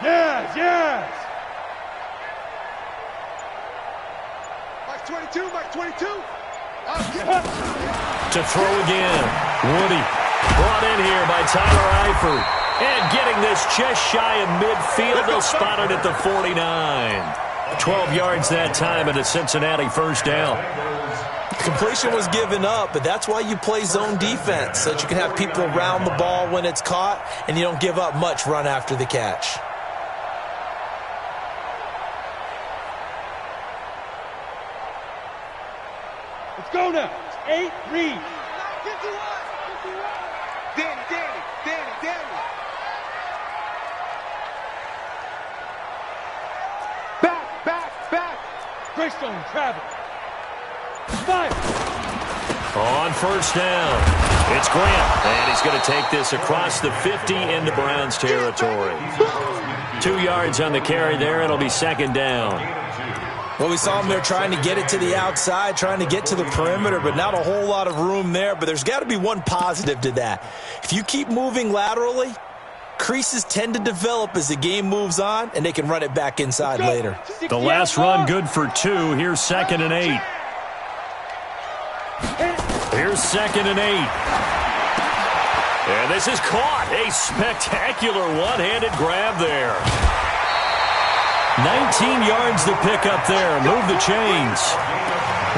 Yes, yes. Mike 22, Mike 22. To throw again. Woody brought in here by Tyler Eifert. And getting this just shy of midfield. They'll spot it at the 49. 12 yards that time and a Cincinnati first down. Completion was given up, but that's why you play zone defense, so that you can have people around the ball when it's caught, and you don't give up much run after the catch. Let's go now. 8, read. Danny. Back. Greystone, travel. Fire. On first down, it's Grant, and he's going to take this across the 50 into Browns territory. 2 yards on the carry there. It'll be second down. Well, we saw him there trying to get it to the outside, trying to get to the perimeter, but not a whole lot of room there. But there's got to be one positive to that. If you keep moving laterally, creases tend to develop as the game moves on, and they can run it back inside later. The last run good for 2. Here's 2nd and 8. Here's 2nd and 8. And this is caught. A spectacular one-handed grab there. 19 yards to pick up there. Move the chains.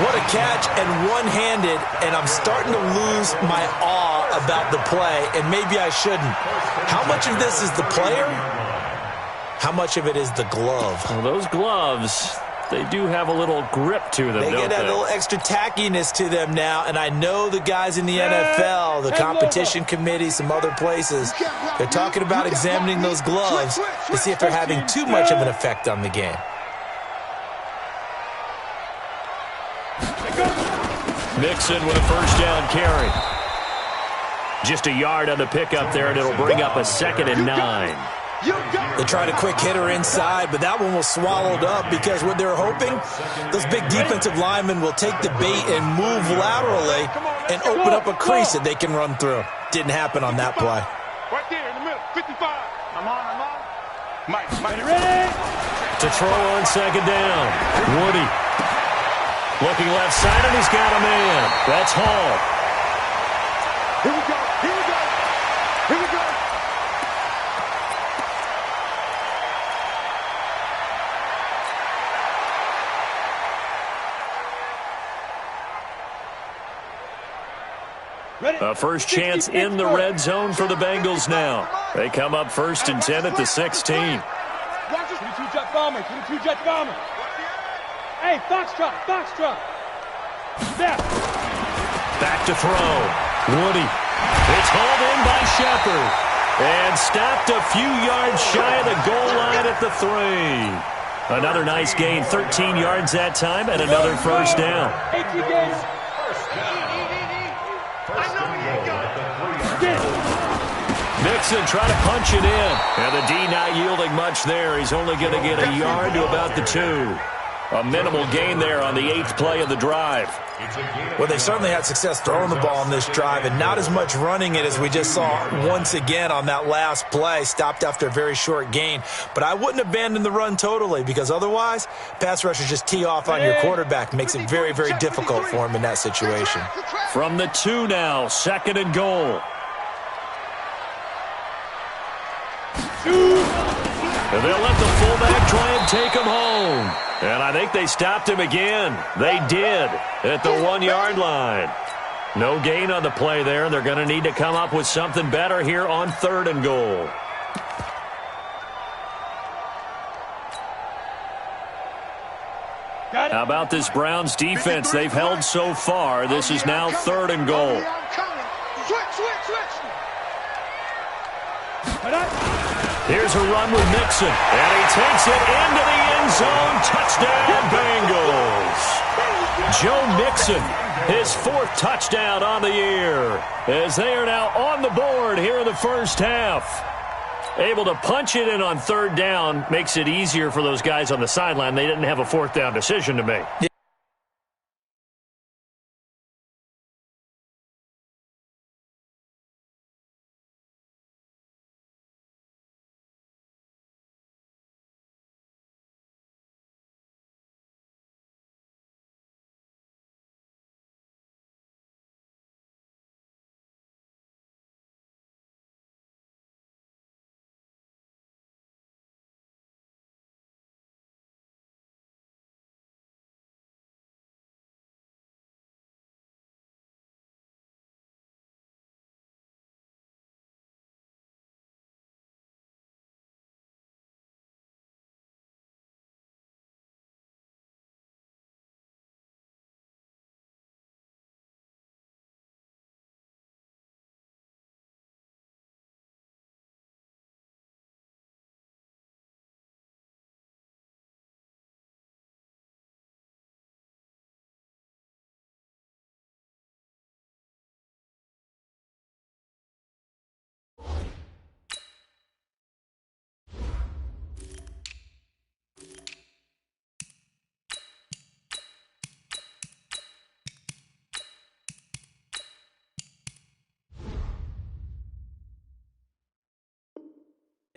What a catch, and one-handed, and I'm starting to lose my awe about the play, and maybe I shouldn't. How much of this is the player? How much of it is the glove? Well, those gloves, they do have a little grip to them, They don't get that little extra tackiness to them now, and I know the guys in the NFL, the competition committee, some other places, they're talking about examining those gloves to see if they're having too much of an effect on the game. Mixon with a first down carry. Just a yard on the pickup there, and it'll bring up a 2nd and 9. They tried a quick hitter inside, but that one was swallowed up because what they're hoping, those big defensive linemen will take the bait and move laterally and open up a crease that they can run through. Didn't happen on that play. Right there in the middle, 55. I'm on. Mike, Ready? To throw on 2nd down. Woody. Looking left side, and he's got a man. That's Hall. Here we go. Ready? A first chance in the red zone for the Bengals now. They come up 1st and 10 at the 16. 22 jet bomber. Hey, Foxtrot. Step. Back to throw. Woody. It's hauled in by Shepard. And stopped a few yards shy of the goal line at the 3. Another nice gain, 13 yards that time, and another first down. Mixon trying to punch it in. And the D not yielding much there. He's only going to get a yard to about the 2. A minimal gain there on the 8th play of the drive. Well, they certainly had success throwing the ball on this drive, and not as much running it as we just saw once again on that last play. Stopped after a very short gain. But I wouldn't abandon the run totally, because otherwise, pass rushers just tee off on your quarterback. Makes it very, very difficult for him in that situation. From the 2 now, 2nd and goal. And they'll let the fullback try and take him home. And I think they stopped him again. They did at the 1-yard line. No gain on the play there. They're going to need to come up with something better here on 3rd and goal. How about this Browns defense they've held so far? This is now 3rd and goal. Here's a run with Mixon, and he takes it into the end zone. Touchdown, Bengals. Joe Mixon, his 4th touchdown on the year, as they are now on the board here in the first half. Able to punch it in on 3rd down makes it easier for those guys on the sideline. They didn't have a 4th down decision to make.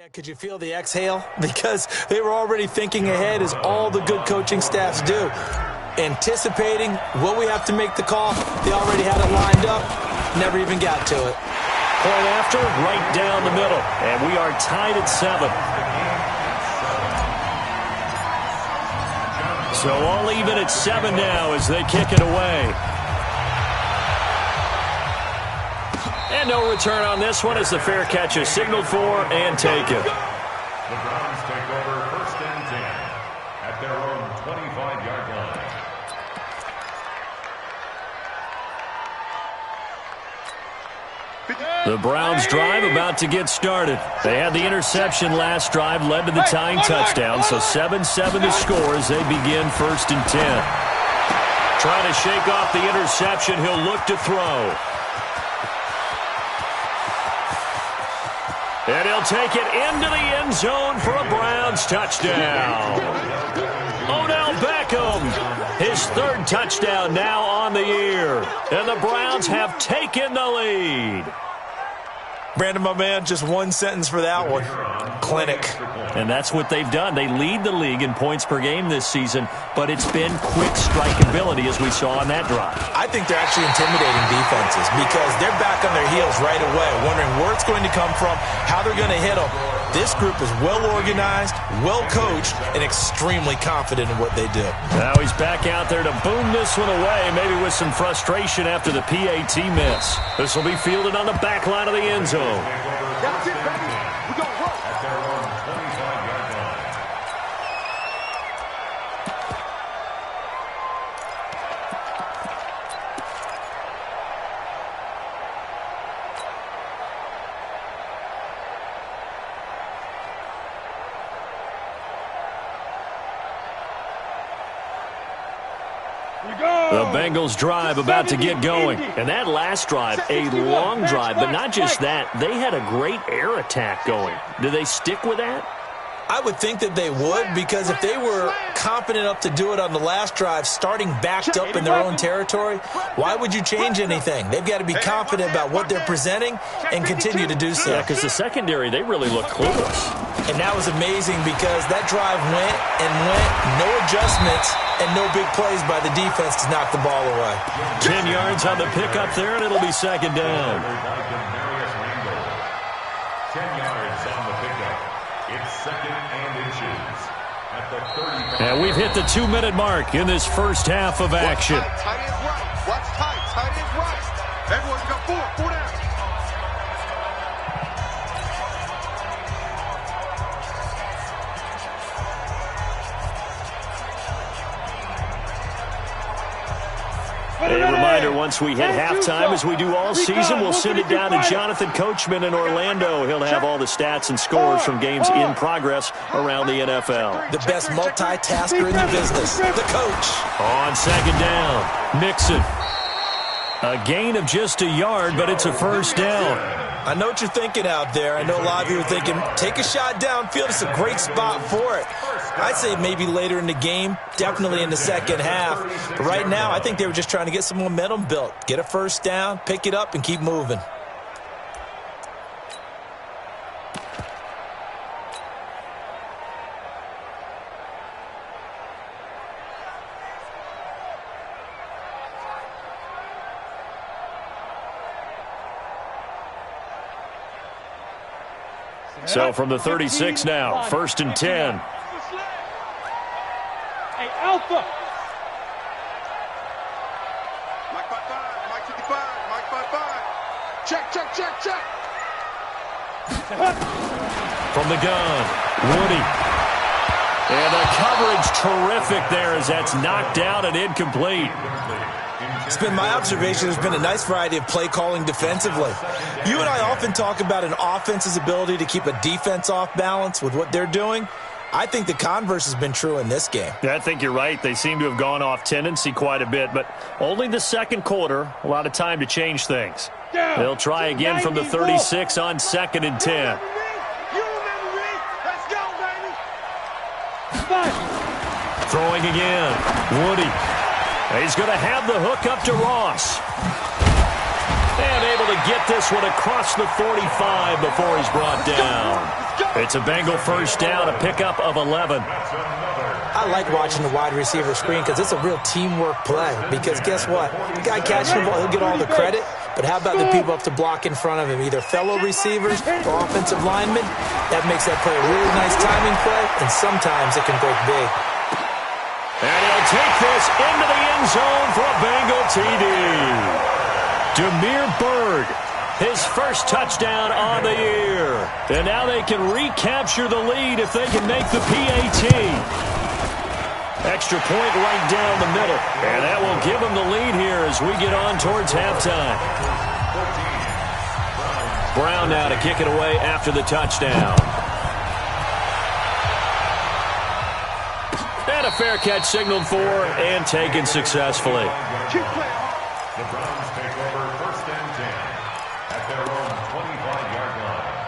Yeah, could you feel the exhale? Because they were already thinking ahead, as all the good coaching staffs do. Anticipating, will we have to make the call? They already had it lined up, never even got to it. Point after, right down the middle. And we are tied at 7. So all even at 7 now as they kick it away. And no return on this one as the fair catch is signaled for and taken. The Browns take over 1st and 10 at their own 25-yard line. The Browns drive about to get started. They had the interception last drive, led to the tying touchdown, so 7-7 to score as they begin 1st and 10. Trying to shake off the interception, he'll look to throw. And he'll take it into the end zone for a Browns touchdown. Odell Beckham, his 3rd touchdown now on the year. And the Browns have taken the lead. Brandon, my man, just one sentence for that one. Clinic. And that's what they've done. They lead the league in points per game this season, but it's been quick strikeability as we saw on that drive. I think they're actually intimidating defenses because they're back on their heels right away, wondering where it's going to come from, how they're going to hit them. This group is well-organized, well-coached, and extremely confident in what they do. Now he's back out there to boom this one away, maybe with some frustration after the PAT miss. This will be fielded on the back line of the end zone. That's it, baby. We go work. At their own 25-yard line. The Bengals drive about to get going. And that last drive, a long drive, but not just that. They had a great air attack going. Do they stick with that? I would think that they would, because if they were confident enough to do it on the last drive, starting backed up in their own territory, why would you change anything? They've got to be confident about what they're presenting and continue to do so. Yeah, because the secondary, they really look clueless. And that was amazing because that drive went and went, no adjustments, and no big plays by the defense to knock the ball away. 10 yards on the pickup there, and it'll be 2nd down. 10 yards on the pickup. It's 2nd and inches at the 35. And we've hit the 2-minute mark in this first half of action. Tight is right. Watch tight. Tight is right. Everyone's got 4 down. A reminder, once we hit halftime, as we do all season, we'll send it down to Jonathan Coachman in Orlando. He'll have all the stats and scores from games in progress around the NFL. The best multitasker in the business, the coach. On 2nd down, Mixon. A gain of just a yard, but it's a 1st down. I know what you're thinking out there. I know a lot of you are thinking, take a shot downfield. It's a great spot for it. I'd say maybe later in the game, definitely in the second half. But right now, I think they were just trying to get some momentum built. Get a 1st down, pick it up, and keep moving. So from the 36 now, 1st and 10. Hey, Alpha. Mike 5-5. Mike 55. Mike 5-5. Check, check, check, check. From the gun, Woody. And the coverage terrific there as that's knocked out and incomplete. It's been my observation there's been a nice variety of play calling defensively. You and I often talk about an offense's ability to keep a defense off balance with what they're doing. I think the converse has been true in this game. Yeah, I think you're right. They seem to have gone off tendency quite a bit, but only the 2nd quarter, a lot of time to change things. They'll try again from the 36 on 2nd and 10. You remember me? Let's go, baby. Throwing again, Woody. He's going to have the hook up to Ross. And able to get this one across the 45 before he's brought down. It's a Bengal first down, a pickup of 11. I like watching the wide receiver screen because it's a real teamwork play. Because guess what? The guy catching the ball, he'll get all the credit. But how about the people up to block in front of him, either fellow receivers or offensive linemen? That makes that play a really nice timing play, and sometimes it can break big. And he'll take this into the end zone for a Bengal TD. Demir Bird, his first touchdown on the year. And now they can recapture the lead if they can make the PAT. Extra point right down the middle. And that will give them the lead here as we get on towards halftime. Brown now to kick it away after the touchdown. And a fair catch signaled for and taken successfully. The Browns take over first and 10 at their own 25-yard line.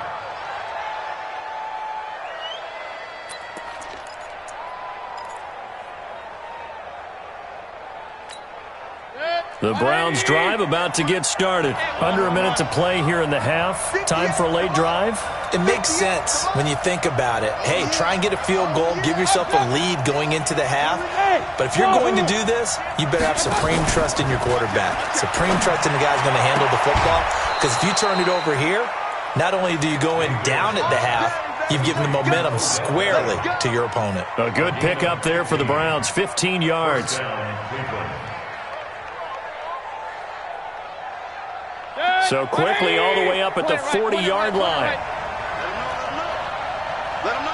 The Browns drive about to get started. Under a minute to play here in the half. Time for a late drive. It makes sense when you think about it. Hey, try and get a field goal. Give yourself a lead going into the half. But if you're going to do this, you better have supreme trust in your quarterback. Supreme trust in the guy's going to handle the football. Because if you turn it over here, not only do you go in down at the half, you've given the momentum squarely to your opponent. A good pickup there for the Browns. 15 yards. So quickly all the way up at the 40-yard line. Let him know.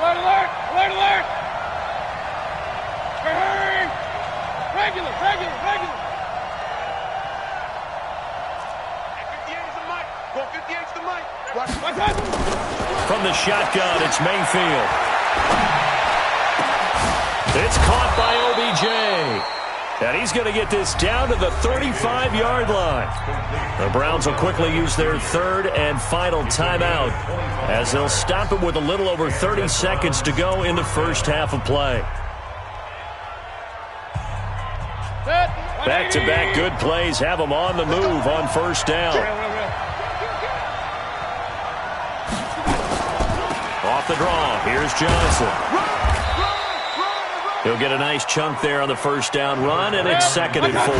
Alert, alert! Alert, alert! Hurry! Regular! 58 is the mic. Go 58 is the mic. Watch out! From the shotgun, it's Mayfield. It's caught by OBJ. And he's going to get this down to the 35-yard line. The Browns will quickly use their third and final timeout as they'll stop it with a little over 30 seconds to go in the first half of play. Back-to-back good plays have them on the move on first down. Off the draw, here's Johnson. He'll get a nice chunk there on the first down run, and it's 2nd and 4.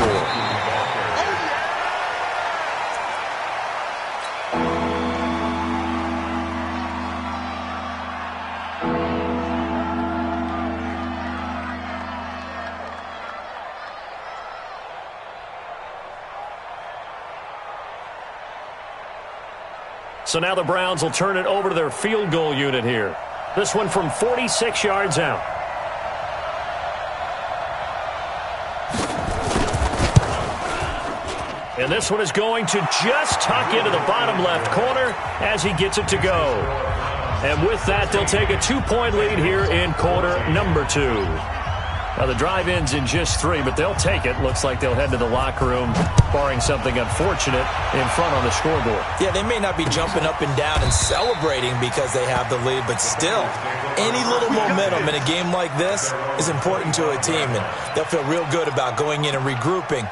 So now the Browns will turn it over to their field goal unit here. This one from 46 yards out. And this one is going to just tuck into the bottom left corner as he gets it to go. And with that, they'll take a 2-point lead here in quarter number 2. Now, the drive ends in just 3, but they'll take it. Looks like they'll head to the locker room, barring something unfortunate in front on the scoreboard. Yeah, they may not be jumping up and down and celebrating because they have the lead, but still, any little momentum in a game like this is important to a team, and they'll feel real good about going in and regrouping,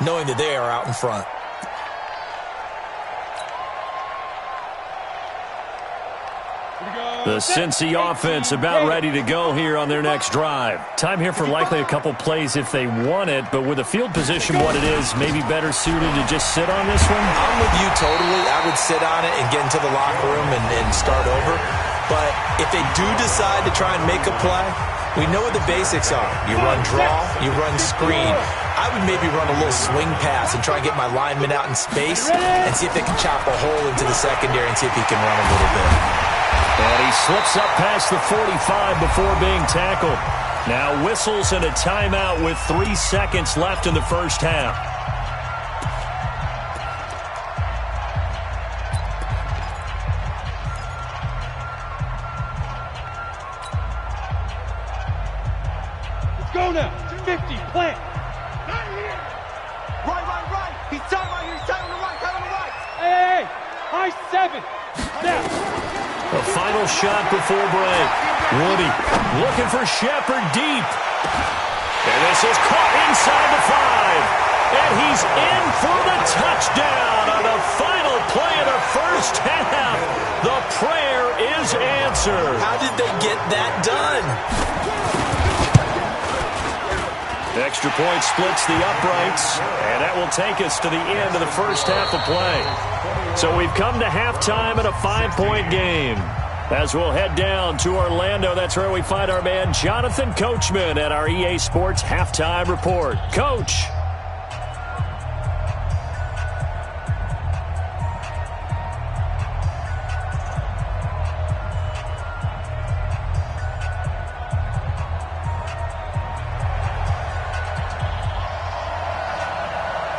knowing that they are out in front. The Cincy offense about ready to go here on their next drive. Time here for likely a couple plays if they want it, but with the field position what it is, maybe better suited to just sit on this one? I'm with you totally. I would sit on it and get into the locker room and start over. But if they do decide to try and make a play, we know what the basics are. You run draw, you run screen. I would maybe run a little swing pass and try and get my lineman out in space and see if they can chop a hole into the secondary and see if he can run a little bit. And he slips up past the 45 before being tackled. Now whistles and a timeout with 3 seconds left in the first half. Let's go now. 50, plant. Right. He's tight right here. He's tight on the right. Hey. High 7. Now. A final shot before break. Woody looking for Shepard deep. And this is caught inside the 5. And he's in for the touchdown on the final play of the first half. answer. How did they get that done? Extra point splits the uprights, and that will take us to the end of the first half of play. So we've come to halftime in a 5-point game. As we'll head down to Orlando, that's where we find our man Jonathan Coachman at our EA Sports Halftime Report. Coach.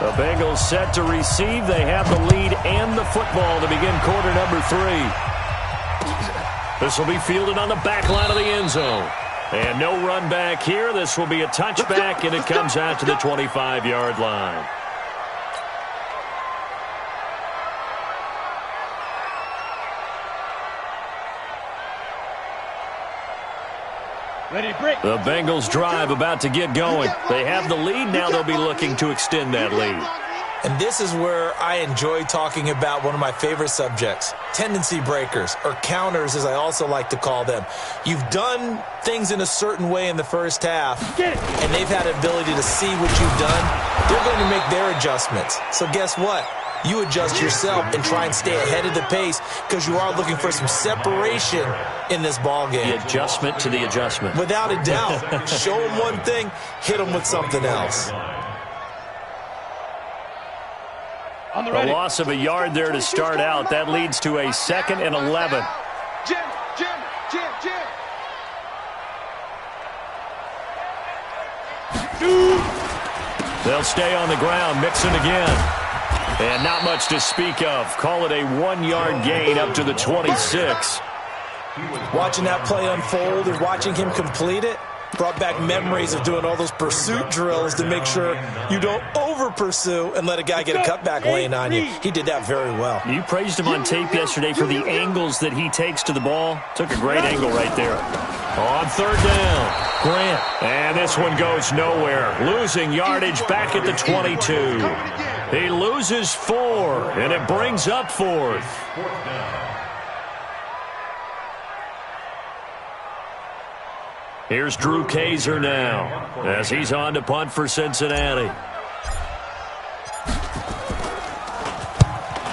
The Bengals set to receive. They have the lead and the football to begin quarter number 3. This will be fielded on the back line of the end zone. And no run back here. This will be a touchback, and it comes out to the 25-yard line. Ready, break. The Bengals drive about to get going. They have the lead. Now they'll be looking to extend that lead. And this is where I enjoy talking about one of my favorite subjects, tendency breakers, or counters as I also like to call them. You've done things in a certain way in the first half, and they've had an ability to see what you've done. They're going to make their adjustments. So guess what? You adjust yourself and try and stay ahead of the pace because you are looking for some separation in this ball game. The adjustment to the adjustment. Without a doubt. Show them one thing, hit them with something else. On the A ready. loss of a yard there to start out. That leads to a 2nd and 11. Jim, Jim, Jim, Jim. They'll stay on the ground. Mixon again. And not much to speak of. Call it a 1-yard gain up to the 26. Watching that play unfold and watching him complete it brought back memories of doing all those pursuit drills to make sure you don't over-pursue and let a guy get a cutback lane on you. He did that very well. You praised him on tape yesterday for the angles that he takes to the ball. Took a great angle right there. On 3rd down, Grant. And this one goes nowhere. Losing yardage back at the 22. He loses 4, and it brings up 4th. Here's Drew Kaiser now as he's on to punt for Cincinnati.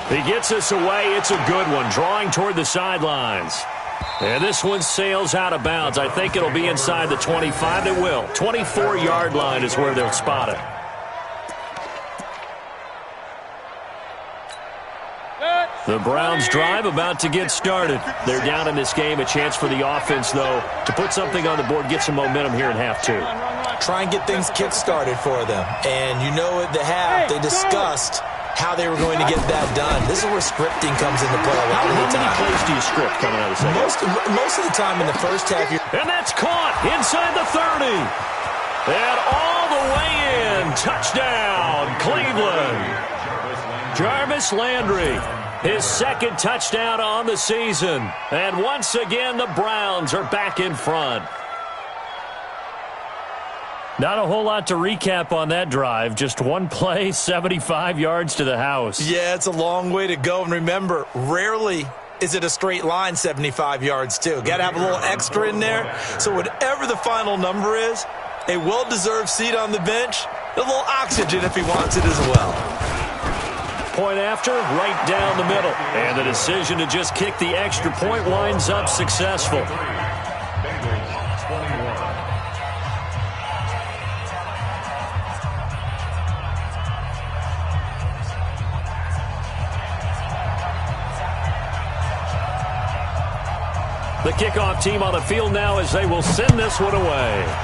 He gets us away. It's a good one, drawing toward the sidelines. And this one sails out of bounds. I think it'll be inside the 25. It will. 24-yard line is where they'll spot it. The Browns drive about to get started. They're down in this game. A chance for the offense, though, to put something on the board, get some momentum here in half 2. Try and get things kick-started for them. And you know at the half, they discussed how they were going to get that done. This is where scripting comes into play a lot of the time. How many plays do you script coming out of the second? Most of the time in the first half, and that's caught inside the 30. And all the way in. Touchdown, Cleveland. Jarvis Landry. His 2nd touchdown on the season. And once again, the Browns are back in front. Not a whole lot to recap on that drive. Just one play, 75 yards to the house. Yeah, it's a long way to go. And remember, rarely is it a straight line 75 yards, too. Got to have a little extra in there. So whatever the final number is, a well-deserved seat on the bench, a little oxygen if he wants it as well. Point after, right down the middle. And the decision to just kick the extra point winds up successful. The kickoff team on the field now as they will send this one away.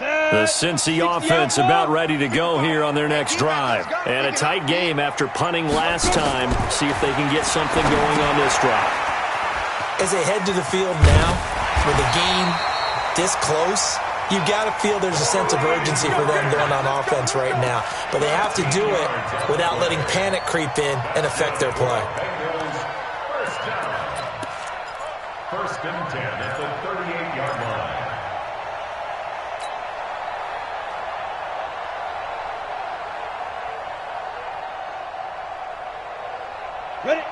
The Cincy offense about ready to go here on their next drive. And a tight game after punting last time. See if they can get something going on this drive. As they head to the field now, with the game this close, you've got to feel there's a sense of urgency for them going on offense right now. But they have to do it without letting panic creep in and affect their play. First and 10 at the 38-yard line.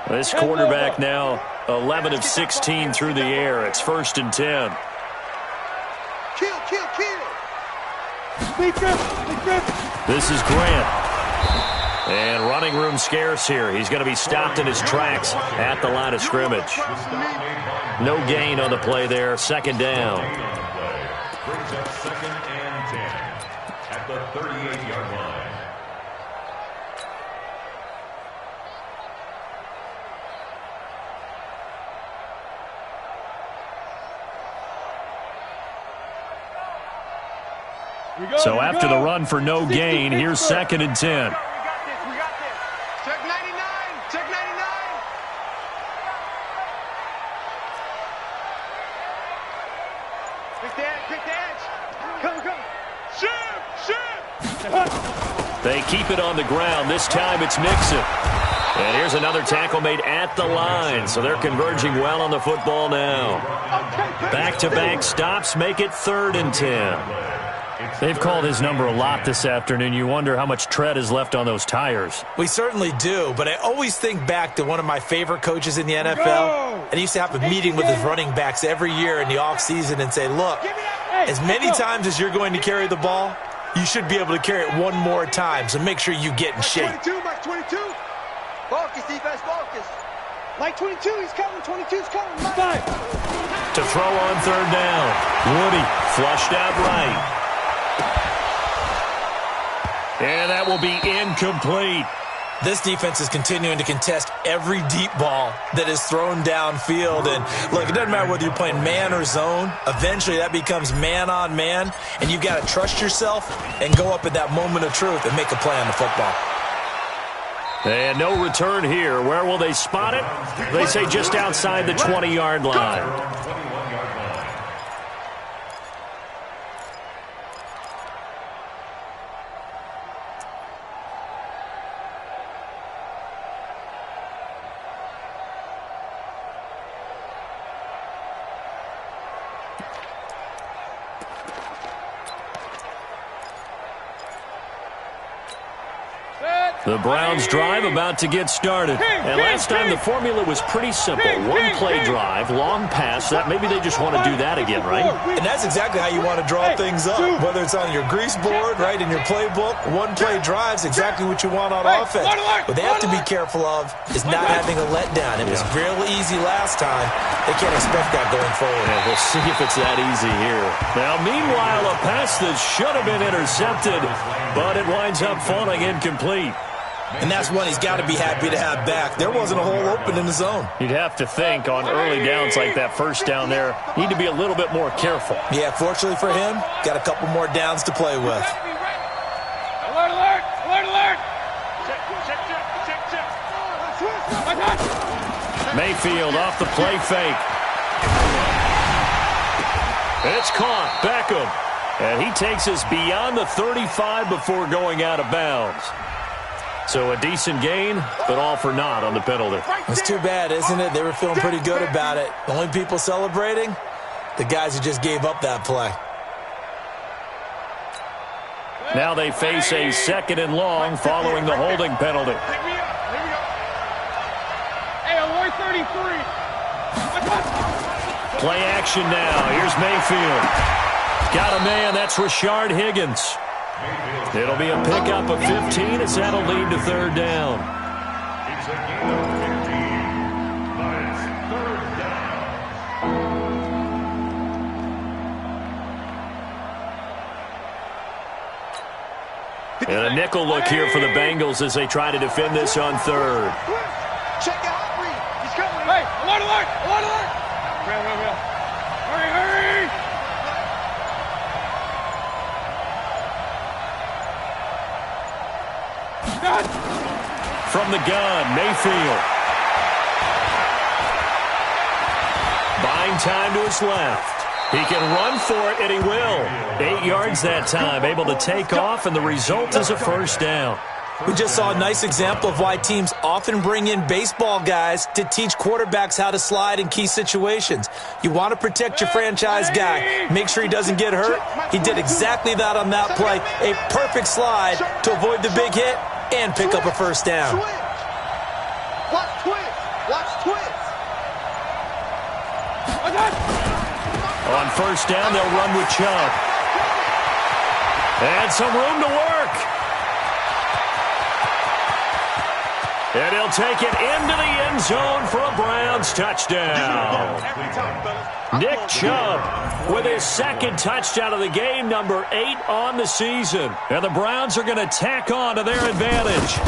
This quarterback now 11 of 16 through the air. It's first and 10. Kill, kill, kill. This is Grant. And running room scarce here. He's going to be stopped in his tracks at the line of scrimmage. No gain on the play there. Second down. Brings up second and 10 at the 38-yard line. So after the run for no gain, here's second and 10. We got this. Check 99. Check 99. Pick the edge. Come. Shoot. They keep it on the ground. This time it's Mixon. And here's another tackle made at the line. So they're converging well on the football now. Back-to-back stops make it third and 10. They've called his number a lot this afternoon. You wonder how much tread is left on those tires. We certainly do, but I always think back to one of my favorite coaches in the NFL. And he used to have a meeting with his running backs every year in the offseason and say, look, as many times as you're going to carry the ball, you should be able to carry it one more time, so make sure you get in shape. 22, Mike 22. Focus, defense, focus. Mike 22, he's coming. 22's coming. Mike. To throw on third down. Woody flushed out right. And that will be incomplete. This defense is continuing to contest every deep ball that is thrown downfield. And look, it doesn't matter whether you're playing man or zone. Eventually that becomes man on man. And you've got to trust yourself and go up at that moment of truth and make a play on the football. And no return here. Where will they spot it? They say just outside the 20-yard line. The Browns drive about to get started. And last time the formula was pretty simple. One play drive, long pass. That maybe they just want to do that again, right? And that's exactly how you want to draw things up. Whether it's on your grease board, right, in your playbook, one play drive's exactly what you want on offense. What they have to be careful of is not having a letdown. It was real easy last time. They can't expect that going forward. Yeah, we'll see if it's that easy here. Now, meanwhile, a pass that should have been intercepted, but it winds up falling incomplete. And that's one he's got to be happy to have back. There wasn't a hole open in the zone. You'd have to think on early downs like that first down there, need to be a little bit more careful. Yeah, fortunately for him, got a couple more downs to play with. Alert, alert, alert, alert. Check. Mayfield off the play fake. It's caught. Beckham. And he takes us beyond the 35 before going out of bounds. So a decent gain, but all for naught on the penalty. It's too bad, isn't it? They were feeling pretty good about it. The only people celebrating, the guys who just gave up that play. Now they face a second and long following the holding penalty. Here we go. Hey, avoid 33. Play action now. Here's Mayfield. Got a man. That's Rashard Higgins. It'll be a pickup of 15 as that'll lead to third down. It's a gain of 15, but it's third down. And a nickel look here for the Bengals as they try to defend this on third. Check out Aubrey. He's coming. Hey, alert, alert, alert, alert. Real. Hurry. from the gun, Mayfield. Buying time to his left. He can run for it, and he will. 8 yards that time, able to take off, and the result is a first down. We just saw a nice example of why teams often bring in baseball guys to teach quarterbacks how to slide in key situations. You want to protect your franchise guy. Make sure he doesn't get hurt. He did exactly that on that play. A perfect slide to avoid the big hit and pick up a first down. Watch twist. Watch twist. On first down, they'll run with Chubb. And some room to work. And he'll take it into the end zone for a Browns touchdown. Nick Chubb with his second touchdown of the game, number 8 on the season. And the Browns are going to tack on to their advantage.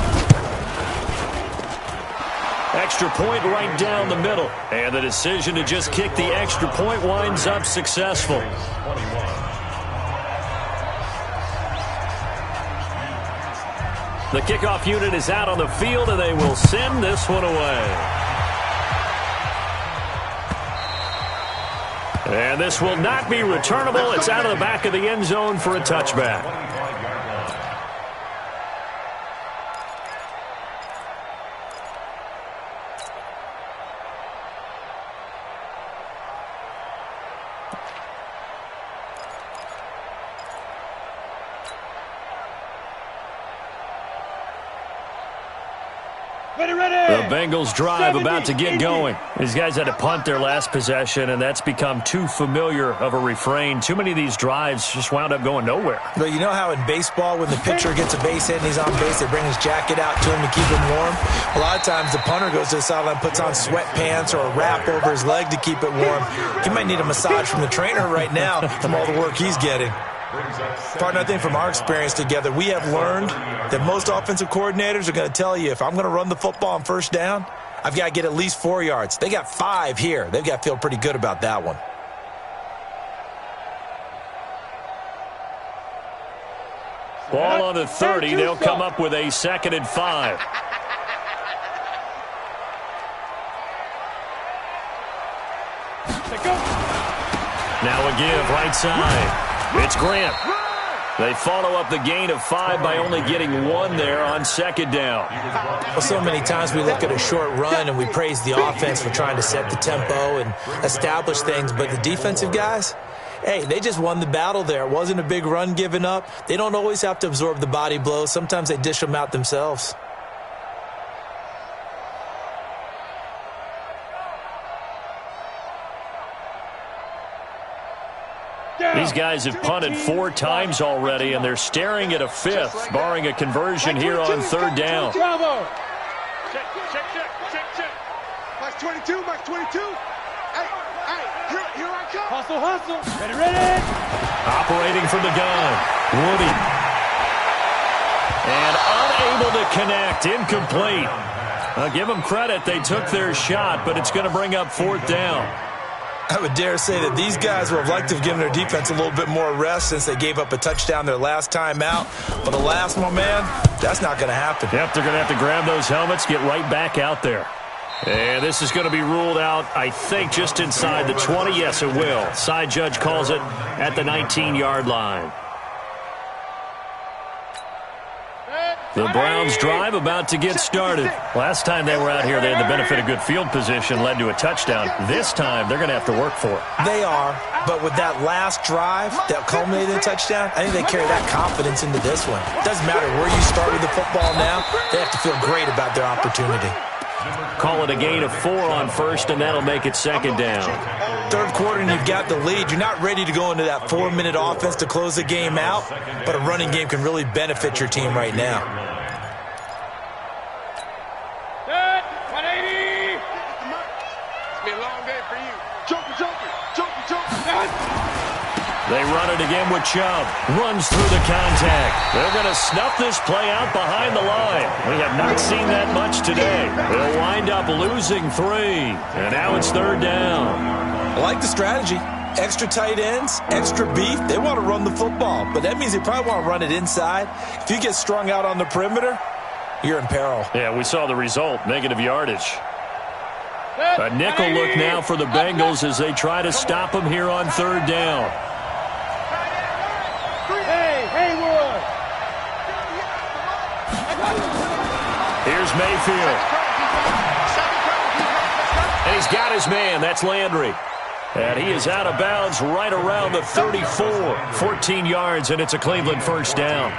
Extra point right down the middle. And the decision to just kick the extra point winds up successful. The kickoff unit is out on the field, and they will send this one away. And this will not be returnable. It's out of the back of the end zone for a touchback. The Bengals drive about to get going. These guys had to punt their last possession, and that's become too familiar of a refrain. Too many of these drives just wound up going nowhere. But you know how in baseball, when the pitcher gets a base hit and he's on base, they bring his jacket out to him to keep him warm? A lot of times the punter goes to the sideline, puts on sweatpants or a wrap over his leg to keep it warm. He might need a massage from the trainer right now from all the work he's getting. Partner, I think from our experience together, we have learned that most offensive coordinators are going to tell you, if I'm going to run the football on first down, I've got to get at least 4 yards. They got 5 here. They've got to feel pretty good about that one. Ball on the 30. They'll come up with a 2nd and 5. Now a give right side. It's Grant. They follow up the gain of 5 by only getting 1 there on 2nd down. Well, so many times we look at a short run and we praise the offense for trying to set the tempo and establish things, but the defensive guys, hey, they just won the battle there. It wasn't a big run given up. They don't always have to absorb the body blows. Sometimes they dish them out themselves. These guys have punted 4 times already, and they're staring at a 5th, barring a conversion here on 3rd down. Bravo. Check. Max 22, Max 22. Hey, here I come. Hustle. Ready. Operating from the gun, Woody. And unable to connect, incomplete. I'll give them credit, they took their shot, but it's going to bring up 4th down. I would dare say that these guys would have liked to have given their defense a little bit more rest since they gave up a touchdown their last time out. But the last one, man, that's not going to happen. Yep, they're going to have to grab those helmets, get right back out there. And this is going to be ruled out, I think, just inside the 20. Yes, it will. Side judge calls it at the 19-yard line. The Browns drive about to get started. Last time they were out here, they had the benefit of good field position, led to a touchdown. This time, they're going to have to work for it. They are, but with that last drive that culminated in a touchdown, I think they carry that confidence into this one. It doesn't matter where you start with the football now. They have to feel great about their opportunity. Call it a gain of 4 on 1st, and that'll make it 2nd down. 3rd quarter, and you've got the lead. You're not ready to go into that 4-minute offense to close the game out, but a running game can really benefit your team right now. 180. It's been a long day for you. Joker. They run it again with Chubb. Runs through the contact. They're going to snuff this play out behind the line. We have not seen that much today. They'll wind up losing 3. And now it's 3rd down. I like the strategy. Extra tight ends, extra beef. They want to run the football, but that means they probably want to run it inside. If you get strung out on the perimeter, you're in peril. Yeah, we saw the result, negative yardage. A nickel look now for the Bengals as they try to stop him here on third down. Hey, Haywood! Here's Mayfield. And he's got his man. That's Landry. And he is out of bounds right around the 34. 14 yards, and it's a Cleveland first down.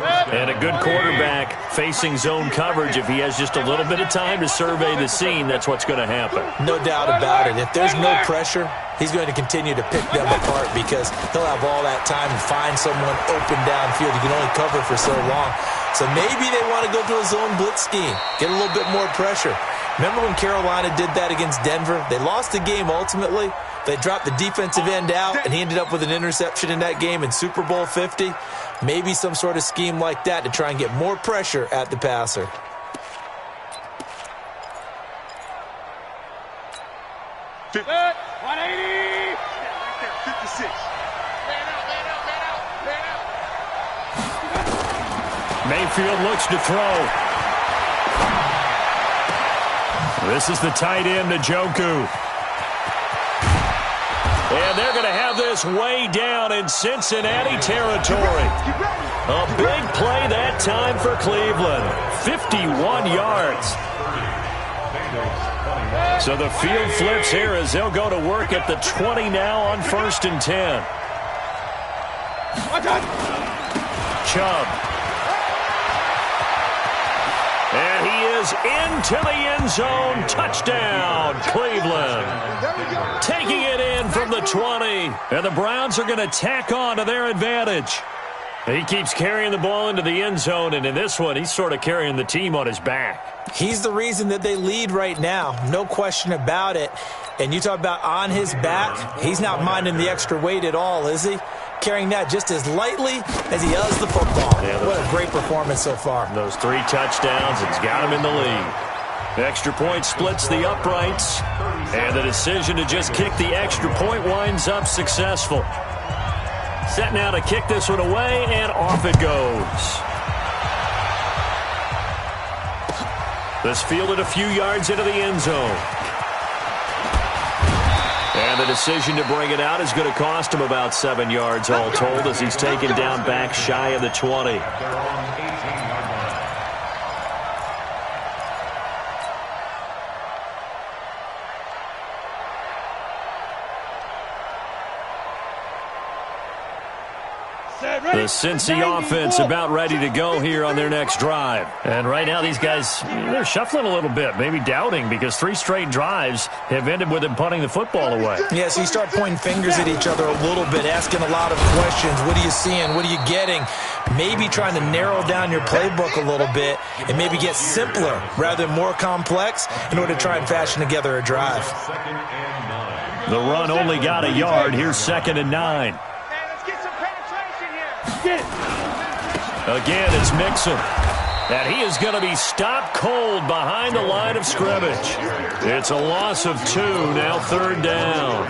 And a good quarterback facing zone coverage. If he has just a little bit of time to survey the scene, that's what's going to happen. No doubt about it. If there's no pressure, he's going to continue to pick them apart because he'll have all that time to find someone open downfield. He can only cover for so long. So maybe they want to go to a zone blitz scheme, get a little bit more pressure. Remember when Carolina did that against Denver? They lost the game ultimately. They dropped the defensive end out, and he ended up with an interception in that game in Super Bowl 50. Maybe some sort of scheme like that to try and get more pressure at the passer. Set, 180! 56. Mayfield looks to throw. This is the tight end, Njoku. And they're going to have this way down in Cincinnati territory. A big play that time for Cleveland. 51 yards. So the field flips here as they'll go to work at the 20 now on 1st and 10. Chubb. And he is into the end zone. Touchdown, Cleveland. Taking it in from the 20. And the Browns are going to tack on to their advantage. He keeps carrying the ball into the end zone, and in this one, he's sort of carrying the team on his back. He's the reason that they lead right now. No question about it. And you talk about on his back, he's not minding the extra weight at all, is he? Carrying that just as lightly as he does the football. Yeah, what a great performance so far. Those 3 touchdowns, it's got him in the lead. Extra point splits the uprights, and the decision to just kick the extra point winds up successful. Set now to kick this one away, and off it goes. This fielded a few yards into the end zone. And the decision to bring it out is going to cost him about 7 yards all told as he's taken down back shy of the 20. The Cincy offense about ready to go here on their next drive. And right now these guys, they're shuffling a little bit, maybe doubting because 3 straight drives have ended with them punting the football away. Yeah, so you start pointing fingers at each other a little bit, asking a lot of questions. What are you seeing? What are you getting? Maybe trying to narrow down your playbook a little bit and maybe get simpler rather than more complex in order to try and fashion together a drive. The run only got a yard. Here's 2nd and 9. Again, it's Mixon. And he is going to be stopped cold behind the line of scrimmage. It's a loss of 2, now 3rd down.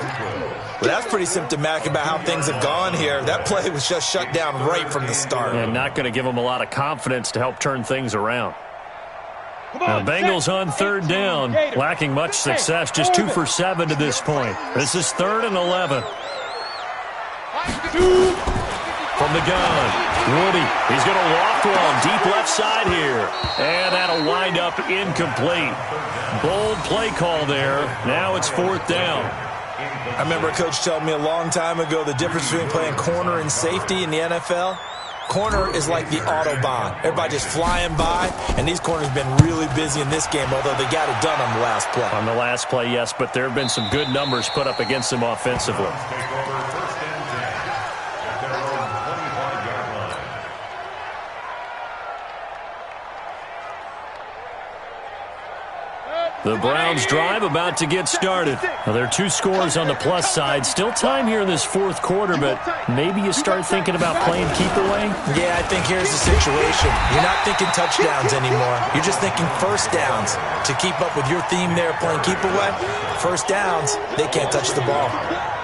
Well, that's pretty symptomatic about how things have gone here. That play was just shut down right from the start. And not going to give them a lot of confidence to help turn things around. Now, Bengals on 3rd down, lacking much success, just 2 for 7 to this point. This is 3rd and 11. From the gun, Woody, he's going to loft one deep left side here. And that'll wind up incomplete. Bold play call there. Now it's 4th down. I remember a coach telling me a long time ago the difference between playing corner and safety in the NFL. Corner is like the Autobahn. Everybody just flying by, and these corners have been really busy in this game, although they got it done on the last play. On the last play, yes, but there have been some good numbers put up against them offensively. The Browns drive about to get started. Now, there are 2 scores on the plus side. Still time here in this 4th quarter, but maybe you start thinking about playing keep away? Yeah, I think here's the situation. You're not thinking touchdowns anymore. You're just thinking first downs. To keep up with your theme there, playing keep away, first downs, they can't touch the ball.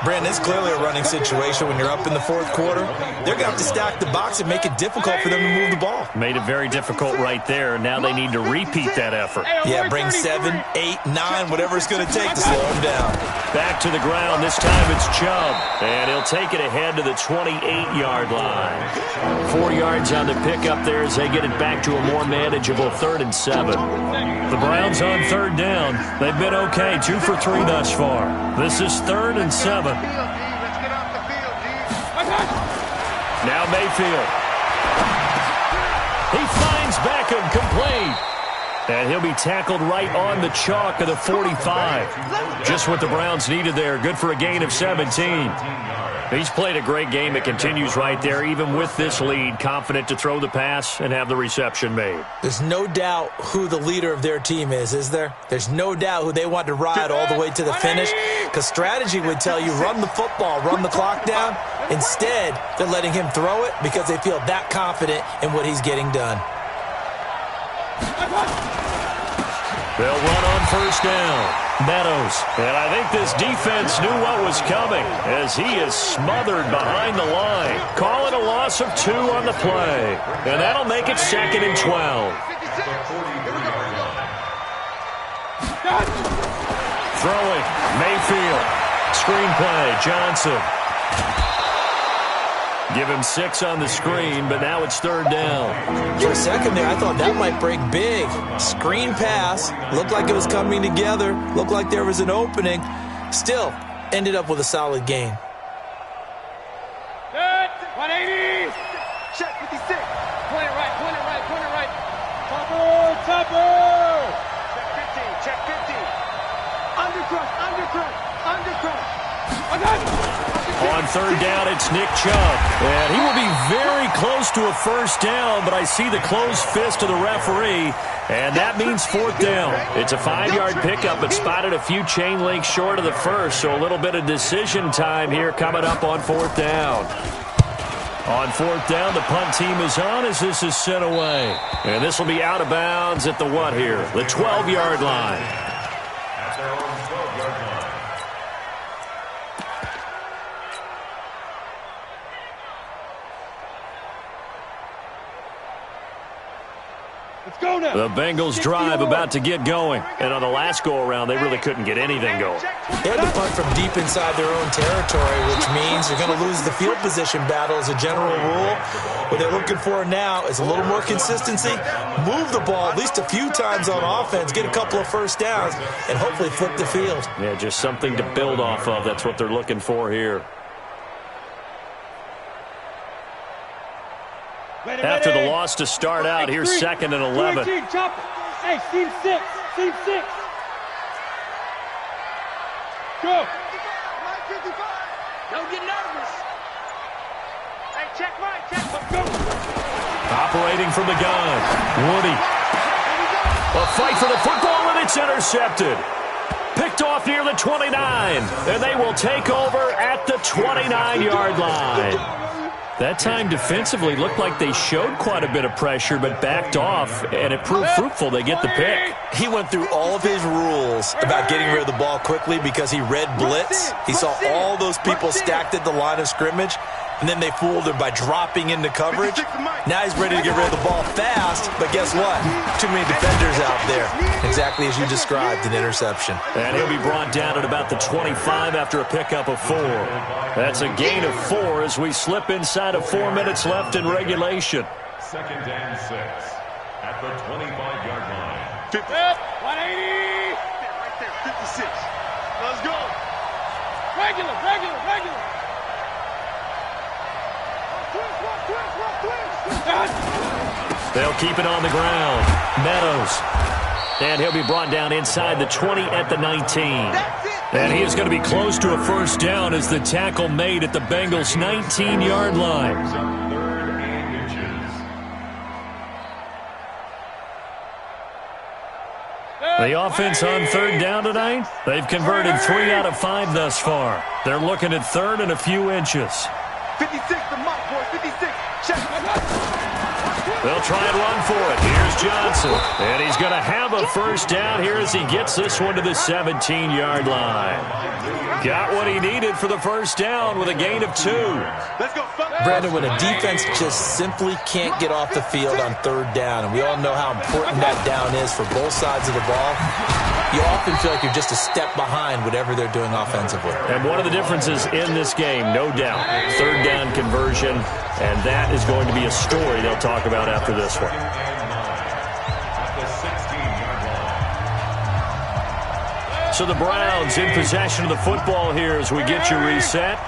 Brandon, it's clearly a running situation when you're up in the fourth quarter. They're going to have to stack the box and make it difficult for them to move the ball. Made it very difficult right there. Now they need to repeat that effort. Yeah, bring 7, 8, 9, whatever it's going to take to slow them down. Back to the ground. This time it's Chubb. And he'll take it ahead to the 28-yard line. 4 yards on the pickup there as they get it back to a more manageable 3rd and 7. The Browns on 3rd down. They've been okay, 2 for 3 thus far. This is 3rd and 7. Now Mayfield. He finds Beckham complete. And he'll be tackled right on the chalk of the 45. Just what the Browns needed there. Good for a gain of 17. He's played a great game. It continues right there, even with this lead. Confident to throw the pass and have the reception made. There's no doubt who the leader of their team is there? There's no doubt who they want to ride all the way to the finish. Because strategy would tell you, run the football, run the clock down. Instead, they're letting him throw it because they feel that confident in what he's getting done. They'll run on 1st down. Meadows. And I think this defense knew what was coming as he is smothered behind the line. Call it a loss of 2 on the play. And that'll make it 2nd and 12. Throwing. Mayfield. Screenplay. Johnson. Give him 6 on the screen, but now it's 3rd down. For a second there, I thought that might break big. Screen pass. Looked like it was coming together. Looked like there was an opening. Still, ended up with a solid gain. Good. 180. Check 56. Point it right, point it right, point it right. Topper. Check 15, check 50. Undercrush, undercrush, undercrush. On 3rd down, it's Nick Chubb. And he will be very close to a 1st down, but I see the closed fist of the referee, and that means 4th down. It's a 5-yard pickup, but spotted a few chain links short of the 1st, so a little bit of decision time here coming up on 4th down. On 4th down, the punt team is on as this is sent away. And this will be out of bounds at the what here? The 12-yard line. At their own 12-yard line. Let's go now. The Bengals drive about to get going. And on the last go-around, they really couldn't get anything going. They had to punt from deep inside their own territory, which means they're going to lose the field position battle as a general rule. What they're looking for now is a little more consistency, move the ball at least a few times on offense, get a couple of 1st downs, and hopefully flip the field. Yeah, just something to build off of. That's what they're looking for here. After the loss to start out, here's 2nd and 11. Hey, seam 6. Seam 6. Go. Don't get nervous. Hey, check right. Check. Go. Operating from the gun. Woody. A fight for the football, and it's intercepted. Picked off near the 29. And they will take over at the 29-yard line. That time defensively looked like they showed quite a bit of pressure but backed off, and it proved fruitful. They get the pick. He went through all of his rules about getting rid of the ball quickly because he read blitz. He saw all those people stacked at the line of scrimmage, and then they fooled him by dropping into coverage. Now he's ready to get rid of the ball fast, but guess what? Too many defenders out there. Exactly as you described, an interception. And he'll be brought down at about the 25 after a pickup of 4. That's a gain of 4 as we slip inside of 4 minutes left in regulation. 2nd and 6 at the 25-yard line. 180. Right there, 56. Let's go. Regular. They'll keep it on the ground. Meadows. And he'll be brought down inside the 20 at the 19. And he is going to be close to a 1st down as the tackle made at the Bengals' 19-yard line. 3rd and inches. The offense on 3rd down tonight, they've converted 3 out of 5 thus far. They're looking at 3rd and a few inches. 56, the mic, boy, 56. Check. They'll try and run for it. Here's Johnson. And he's going to have a first down here as he gets this one to the 17-yard line. Got what he needed for the first down with a gain of 2. Let's go. Brandon, when a defense just simply can't get off the field on third down, and we all know how important that down is for both sides of the ball, you often feel like you're just a step behind whatever they're doing offensively. And one of the differences in this game, no doubt, third down conversion, and that is going to be a story they'll talk about after this one. So the Browns in possession of the football here as we get you reset.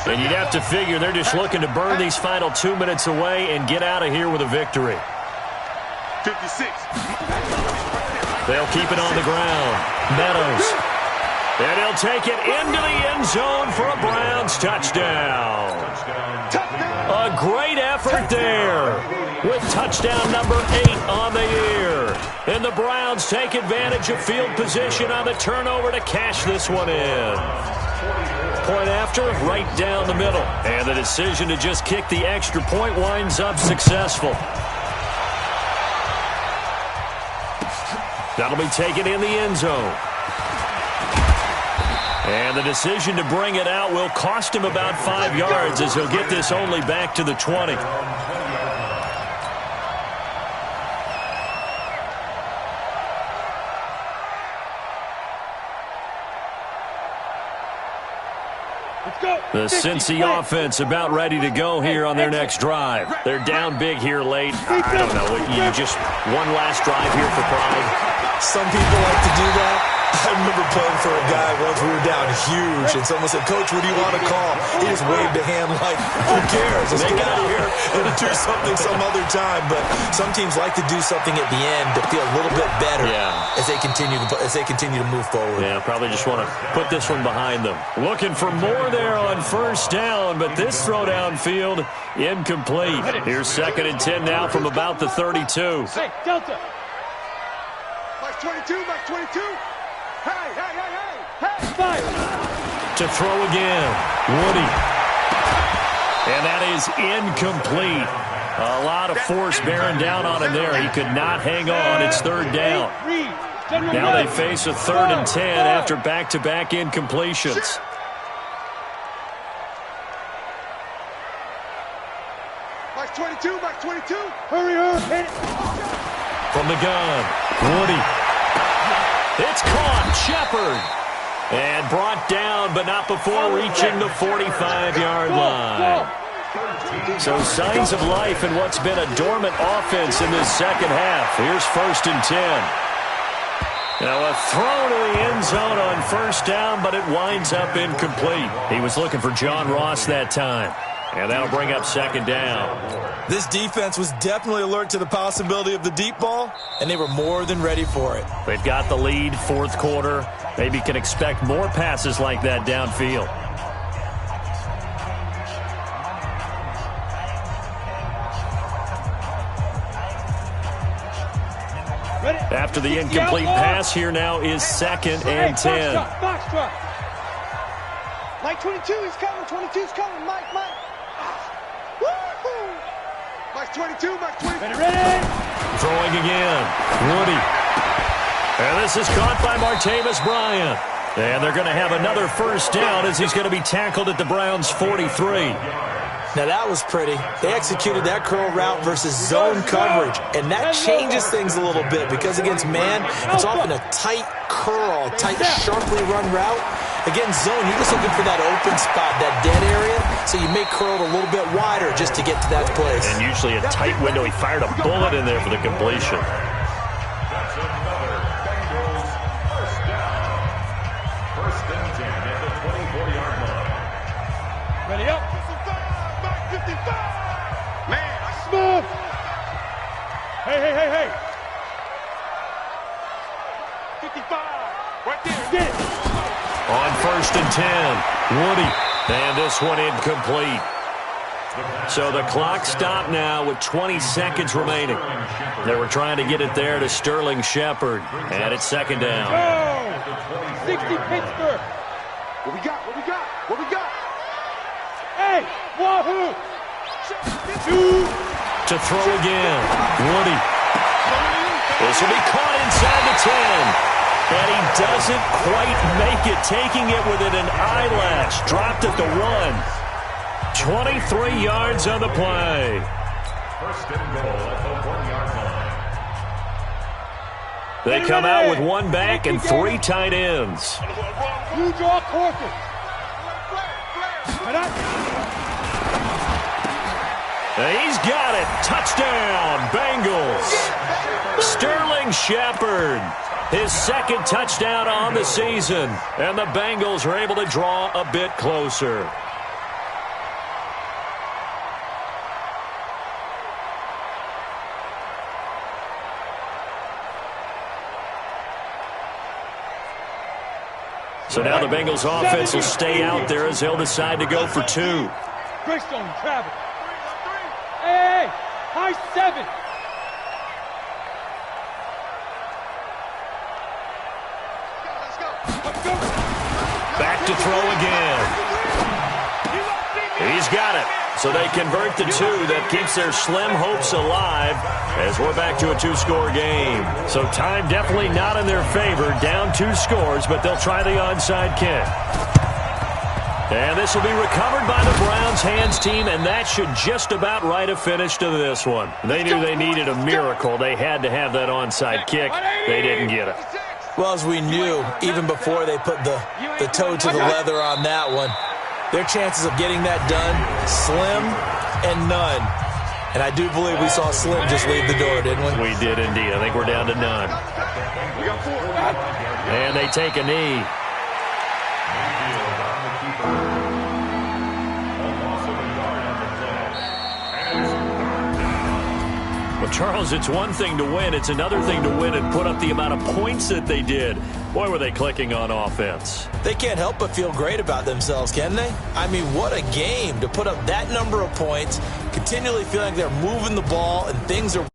And you'd have to figure they're just looking to burn these final 2 minutes away and get out of here with a victory. 56. They'll keep it on the ground. Meadows. And he'll take it into the end zone for a Browns touchdown. A great effort there with touchdown number 8 on the year. And the Browns take advantage of field position on the turnover to cash this one in. Point after, right down the middle. And the decision to just kick the extra point winds up successful. That'll be taken in the end zone. And the decision to bring it out will cost him about 5 yards as he'll get this only back to the 20. The Cincy offense about ready to go here on their next drive. They're down big here late. I don't know. You just one last drive here for pride. Some people like to do that. I remember playing for a guy once. We were down huge, and someone said, "Coach, what do you want to call?" He just waved a hand like, "Who cares? Let's get out of here and do something some other time." But some teams like to do something at the end to feel a little bit better as they continue to move forward. Yeah, probably just want to put this one behind them. Looking for more there on first down, but this throw downfield incomplete. Here's 2nd and 10 now from about the 32. Hey, Delta. Mike 22, Mike 22. Hey, hey, hey, hey, hey, fire! To throw again, Woody. And that is incomplete. A lot of force bearing down on him there. He could not hang on. It's 3rd down. Now they face a 3rd and 10 after back-to-back incompletions. Mike 22, Mike 22. Hurry, hurry, hit it. From the gun, Woody. It's caught, Shepard. And brought down, but not before reaching the 45-yard line. So signs of life in what's been a dormant offense in this second half. Here's 1st and 10. Now a throw to the end zone on first down, but it winds up incomplete. He was looking for John Ross that time. And that'll bring up 2nd down. This defense was definitely alert to the possibility of the deep ball, and they were more than ready for it. They've got the lead, 4th quarter. Maybe can expect more passes like that downfield. After the incomplete pass, here now is 2nd and 10. Box drop. Mike 22 is coming. 22's coming. Mike. Woo-hoo. Mike 22, Mike 22. Ready. Throwing again. Woody. And this is caught by Martavis Bryant. And they're going to have another first down as he's going to be tackled at the Browns' 43. Now that was pretty. They executed that curl route versus zone coverage, and that changes things a little bit because against man, it's often a tight curl, tight, sharply run route. Against zone, you're just looking for that open spot, that dead area, so you make curl a little bit wider just to get to that place. And usually a tight window. He fired a bullet in there for the completion. That's another Bengals first down. 1st and 10 at the 24-yard line. Ready up. 55. Man, Smooth. Hey. 55. Right there. Get it. On 1st and 10, Woody. And this one incomplete. So the clock stopped now with 20 seconds remaining. They were trying to get it there to Sterling Shepard. And it's 2nd down. Go. 60 Pittsburgh. what we got? Hey. Hey, wahoo! To throw again. Woody. This will be caught inside the 10. And he doesn't quite make it, taking it within an eyelash. Dropped at the 1. 23 yards on the play. First and goal at the 1-yard line. They come out with one back and 3 tight ends. You draw closer. He's got it. Touchdown, Bengals. Sterling Shepard, his second touchdown on the season. And the Bengals are able to draw a bit closer. So now the Bengals offense will stay out there as they'll decide to go for 2. Greystone, Travis. Hey, high 7. Back to throw again. He's got it. So they convert the 2. That keeps their slim hopes alive as we're back to a 2-score game. So time definitely not in their favor. Down 2 scores, but they'll try the onside kick. And this will be recovered by the Browns hands team, and that should just about write a finish to this one. They knew they needed a miracle. They had to have that onside kick. They didn't get it. Well, as we knew, even before they put the toe to the leather on that one, their chances of getting that done, slim and none. And I do believe we saw Slim just leave the door, didn't we? We did indeed. I think we're down to none. And they take a knee. Well, Charles, it's one thing to win. It's another thing to win and put up the amount of points that they did. Boy, were they clicking on offense. They can't help but feel great about themselves, can they? I mean, what a game to put up that number of points, continually feeling like they're moving the ball and things are